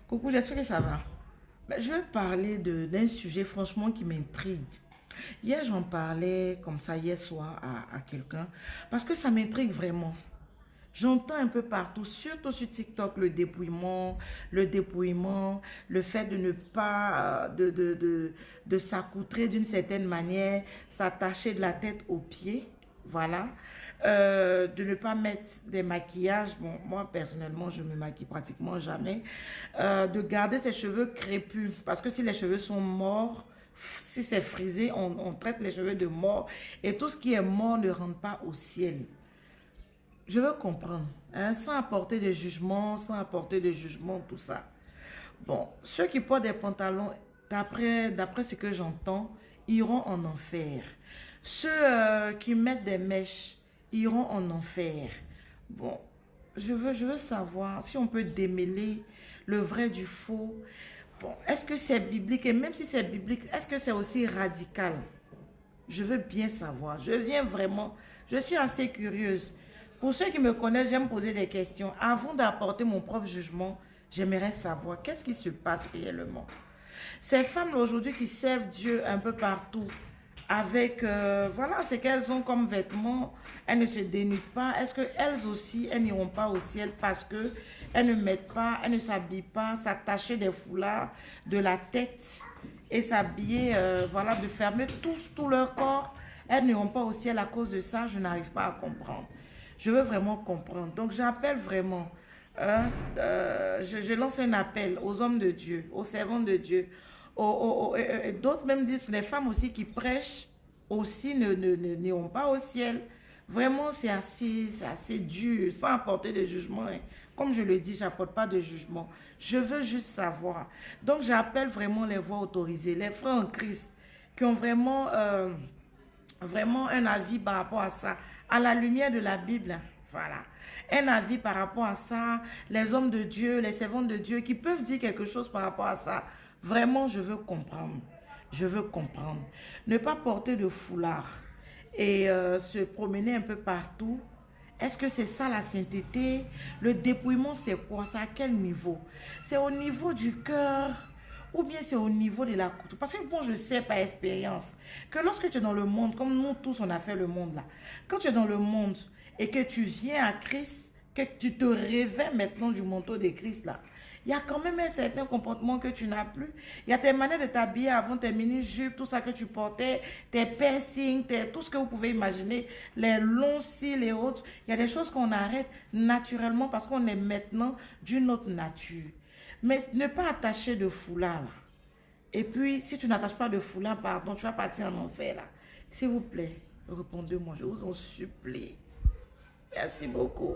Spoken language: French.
Coucou, j'espère que ça va. Mais je veux parler d'un sujet franchement qui m'intrigue. Hier, j'en parlais comme ça hier soir à quelqu'un parce que ça m'intrigue vraiment. J'entends un peu partout, surtout sur TikTok, le dépouillement, le fait de ne pas, de s'accoutrer d'une certaine manière, s'attacher de la tête aux pieds, voilà. De ne pas mettre des maquillages, bon, moi personnellement, je me maquille pratiquement jamais. De garder ses cheveux crépus, parce que si les cheveux sont morts, si c'est frisé, on traite les cheveux de mort. Et tout ce qui est mort ne rentre pas au ciel. Je veux comprendre, hein, sans apporter de jugement, sans apporter de jugement, tout ça. Bon, ceux qui portent des pantalons, d'après ce que j'entends, iront en enfer. Ceux qui mettent des mèches iront en enfer. Bon, je veux savoir si on peut démêler le vrai du faux. Bon, est-ce que c'est biblique? Et même si c'est biblique, est-ce que c'est aussi radical? Je veux bien savoir. Je viens vraiment. Je suis assez curieuse. Pour ceux qui me connaissent, j'aime poser des questions. Avant d'apporter mon propre jugement, j'aimerais savoir qu'est-ce qui se passe réellement. Ces femmes aujourd'hui qui servent Dieu un peu partout, avec, voilà, ce qu'elles ont comme vêtements, elles ne se dénudent pas. Est-ce qu'elles aussi, elles n'iront pas au ciel parce que elles ne mettent pas, elles ne s'habillent pas, s'attacher des foulards de la tête et s'habiller, voilà, de fermer tout leur corps. Elles n'iront pas au ciel à cause de ça, je n'arrive pas à comprendre. Je veux vraiment comprendre. Donc j'appelle vraiment, je lance un appel aux hommes de Dieu, aux servants de Dieu. D'autres même disent, les femmes aussi qui prêchent aussi n'iront pas au ciel. Vraiment, c'est assez dur, sans apporter de jugement, hein. Comme je le dis, je n'apporte pas de jugement. Je veux juste savoir. Donc, j'appelle vraiment les voix autorisées, les frères en Christ, qui ont vraiment un avis par rapport à ça, à la lumière de la Bible. Voilà. Un avis par rapport à ça, les hommes de Dieu, les servants de Dieu qui peuvent dire quelque chose par rapport à ça. Vraiment, je veux comprendre. Je veux comprendre. Ne pas porter de foulard et se promener un peu partout. Est-ce que c'est ça la sainteté? Le dépouillement, c'est quoi? C'est à quel niveau? C'est au niveau du cœur ou bien c'est au niveau de la couture? Parce que bon, je sais par expérience que lorsque tu es dans le monde, comme nous tous on a fait le monde là, quand tu es dans le monde et que tu viens à Christ, que tu te réveilles maintenant du manteau de Christ là, il y a quand même un certain comportement que tu n'as plus. Il y a tes manières de t'habiller avant, tes mini-jupes, tout ça que tu portais, tes piercings, tout ce que vous pouvez imaginer, les longs cils et autres. Il y a des choses qu'on arrête naturellement parce qu'on est maintenant d'une autre nature. Mais ne pas attacher de foulard là. Et puis, si tu n'attaches pas de foulard, pardon, tu vas partir en enfer là. S'il vous plaît, répondez-moi, je vous en supplie. Merci beaucoup.